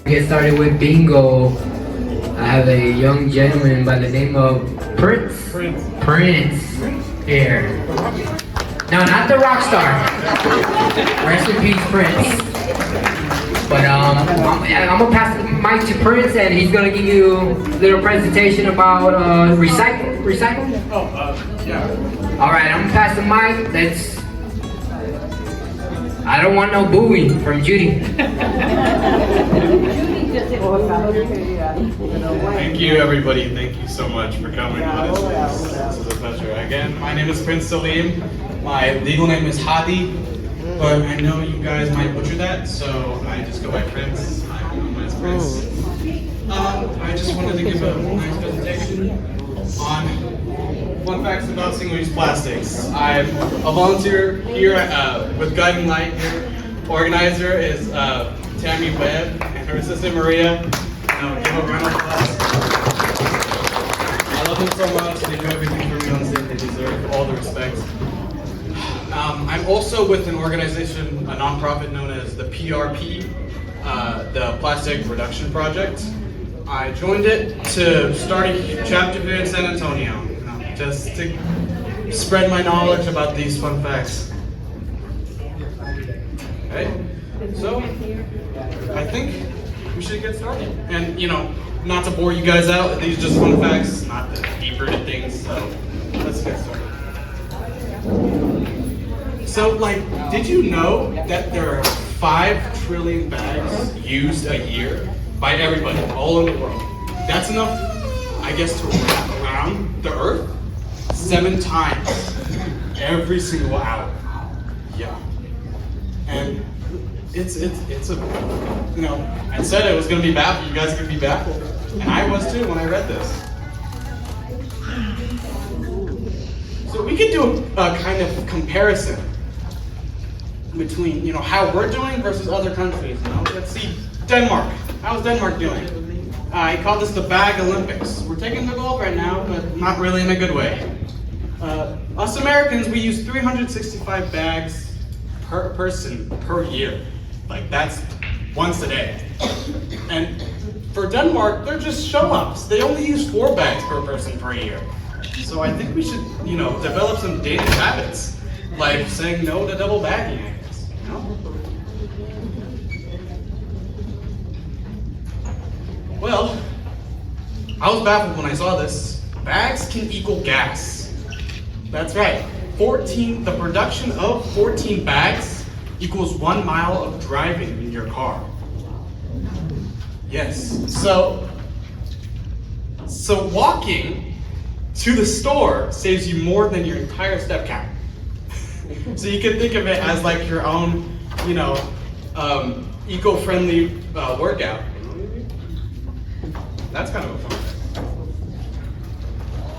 Get started with bingo. I have a young gentleman by the name of Prince here. No, not the rock star. Rest in peace, Prince. But I'm gonna pass the mic to Prince, and he's gonna give you a little presentation about recycle. Yeah. All right, I'm gonna pass the mic. I don't want no booing from Judy. Thank you, everybody. Thank you so much for coming. This is a pleasure. Again, my name is Prince Salim. My legal name is Hadi, but I know you guys might butcher that, so I just go by Prince. I'm known as Prince. I just wanted to give a nice presentation on fun facts about single-use plastics. I'm a volunteer here with Guiding Light. Organizer is Tammy Webb and her assistant Maria. Give a round of applause. I love them so much. They do everything for me on stage. They deserve all the respect. I'm also with an organization, a nonprofit known as the PRP, the Plastic Reduction Project. I joined it to start a chapter here in San Antonio, just to spread my knowledge about these fun facts. Okay, so I think we should get started. And not to bore you guys out, these are just fun facts, not the deep-rooted things, so let's get started. So, did you know that there are 5 trillion bags used a year by everybody, all in the world? That's enough, I guess, to wrap around the Earth 7 times every single hour. Yeah. And it's a, I said it was going to be baffled. You guys are going to be baffled. And I was too when I read this. So we could do a kind of comparison between, how we're doing versus other countries. Let's see, Denmark. How's Denmark doing? I call this the Bag Olympics. We're taking the gold right now, but not really in a good way. Us Americans, we use 365 bags per person per year. That's once a day. And for Denmark, they're just show-offs. They only use 4 bags per person per year. So I think we should, develop some daily habits, like saying no to double bagging, I guess. Well, I was baffled when I saw this. Bags can equal gas. That's right. The production of 14 bags equals 1 mile of driving in your car. Yes. So walking to the store saves you more than your entire step count. So you can think of it as your own, eco-friendly workout. That's kind of a fun thing.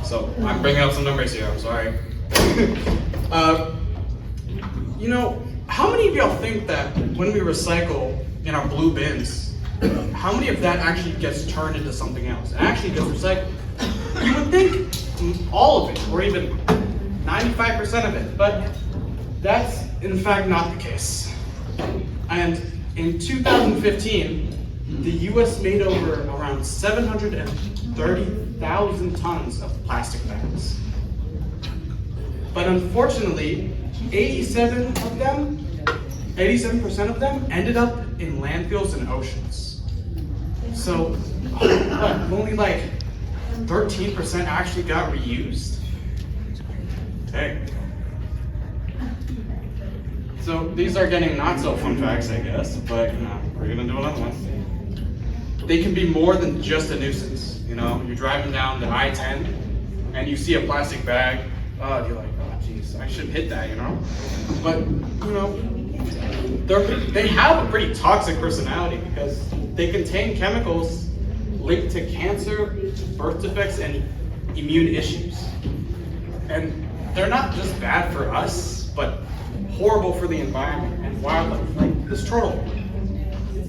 So I'm bringing up some numbers here. I'm sorry. How many of y'all think that when we recycle in our blue bins, how many of that actually gets turned into something else? It actually gets recycled. You would think all of it, or even 95% of it, but that's in fact not the case. And in 2015, the US made over around 730,000 tons of plastic bags. But unfortunately, 87% of them ended up in landfills and oceans. So only 13% actually got reused. Okay. So these are getting not so fun facts, I guess, but we're gonna do another one. They can be more than just a nuisance. You're driving down the I-10 and you see a plastic bag. You're like, oh geez, I shouldn't hit that, But they have a pretty toxic personality because they contain chemicals linked to cancer, birth defects, and immune issues. And they're not just bad for us, but horrible for the environment and wildlife. Like this turtle,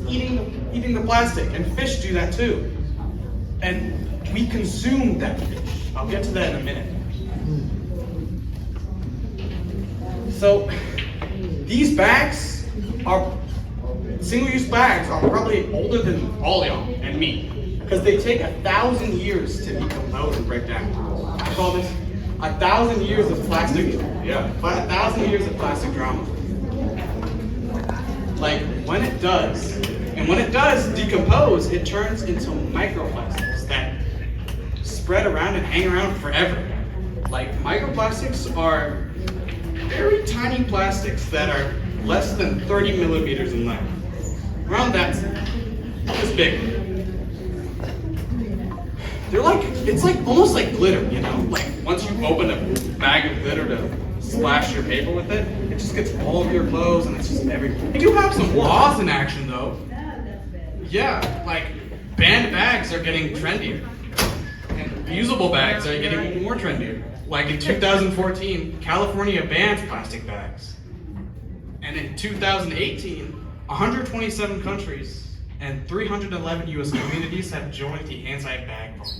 eating the plastic, and fish do that too. And we consume that fish. I'll get to that in a minute. So these bags are single-use bags are probably older than all y'all and me, because they take 1,000 years to decompose and break down. I call this 1,000 years of plastic, 1,000 years of plastic drama. Like, when it does decompose, it turns into microplastics that spread around and hang around forever. Like, microplastics are very tiny plastics that are less than 30 millimeters in length. Around that, this big. They're like, it's like almost like glitter, you know? Like, once you open a bag of glitter to splash your paper with it, it just gets all over your clothes and it's just everything. They do have some laws in action though. Yeah, like banned bags are getting trendier. And reusable bags are getting even more trendier. Like in 2014, California bans plastic bags. And in 2018, 127 countries and 311 US communities have joined the anti-bag party.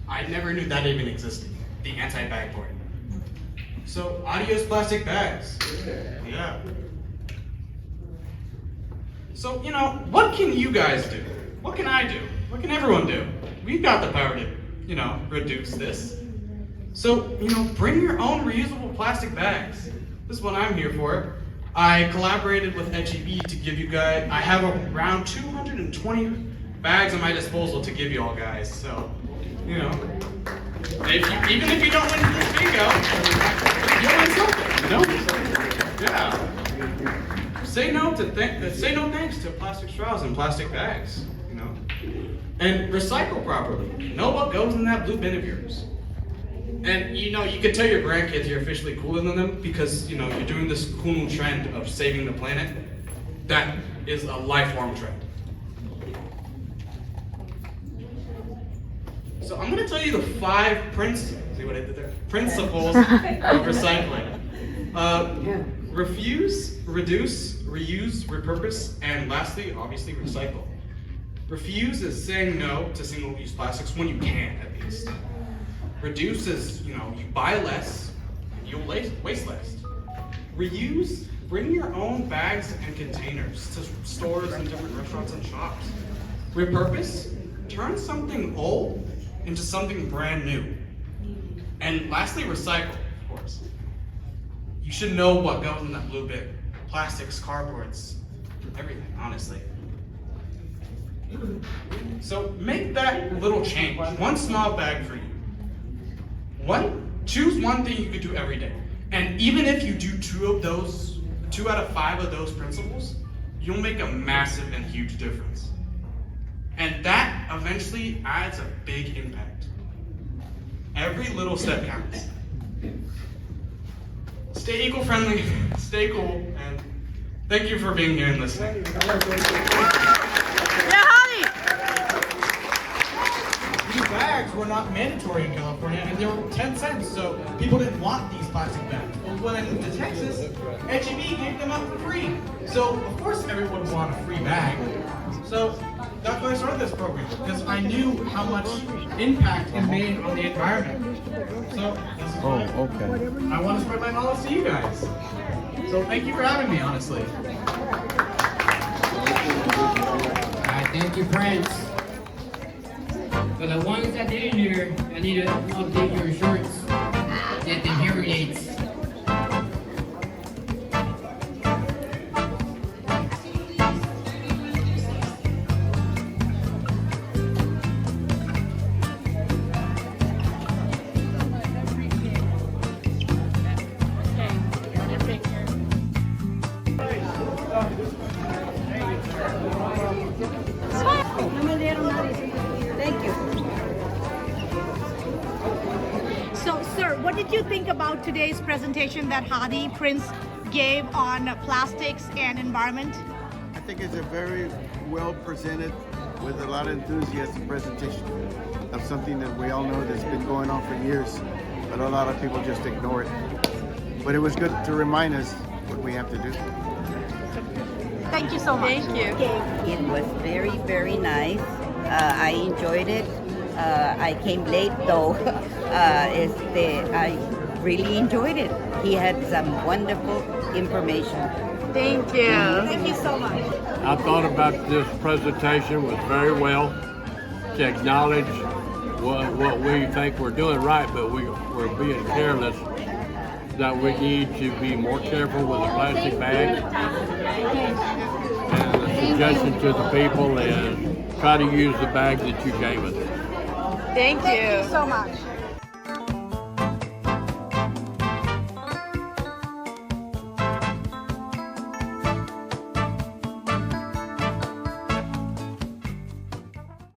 I never knew that even existed, the anti-bag party. So, adios plastic bags. Yeah. So, you know, what can you guys do? What can I do? What can everyone do? We've got the power to, you know, reduce this. So, you know, bring your own reusable plastic bags. This is what I'm here for. I collaborated with HEB to give you guys, I have around 220 bags at my disposal to give you all guys. So, you know, even if you don't win this bingo, you'll win something, you know? Yeah. Say no thanks to plastic straws and plastic bags, you know? And recycle properly. Know what goes in that blue bin of yours. And you know, you could tell your grandkids you're officially cooler than them because, you know, you're doing this cool trend of saving the planet. That is a lifelong trend. So I'm going to tell you the 5 principles of recycling. Refuse, reduce, reuse, repurpose, and lastly, obviously, recycle. Refuse is saying no to single-use plastics when you can, at least. Reduce is, you know, you buy less, and you'll waste less. Reuse, bring your own bags and containers to stores and different restaurants and shops. Repurpose, turn something old into something brand new. And lastly, recycle, of course. You should know what goes in that blue bin. Plastics, cardboards, everything, honestly. So make that little change, one small bag for you. Choose one thing you could do every day. And even if you do 2 out of 5 of those principles, you'll make a massive and huge difference. And that eventually adds a big impact. Every little step counts. Stay eco-friendly, stay cool, and thank you for being here and listening. These bags were not mandatory in California, and they were 10 cents, so people didn't want these plastic bags. Well, when I moved to Texas, HEB gave them out for free. So, of course, everyone would want a free bag. So, that's why I started this program, because I knew how much impact it made on the environment. So, this is I want to spread my knowledge to you guys. So, thank you for having me, honestly. Alright, thank you, Prince. For the ones that didn't hear, I need to update your shorts. Get the hearing aids. Thank you. So, sir, what did you think about today's presentation that Hadi Prince gave on plastics and environment? I think it's a very well presented, with a lot of enthusiasm presentation of something that we all know that's been going on for years, but a lot of people just ignore it. But it was good to remind us what we have to do. Thank you so much. Thank you. It was very, very nice. I enjoyed it. I came late though. I really enjoyed it. He had some wonderful information. Thank you. Thank you so much. I thought about this presentation was very well to acknowledge what we think we're doing right, but we're being careless, that we need to be more careful with the plastic bags. And the suggestion to the people is try to use the bag that you gave us. Thank you so much.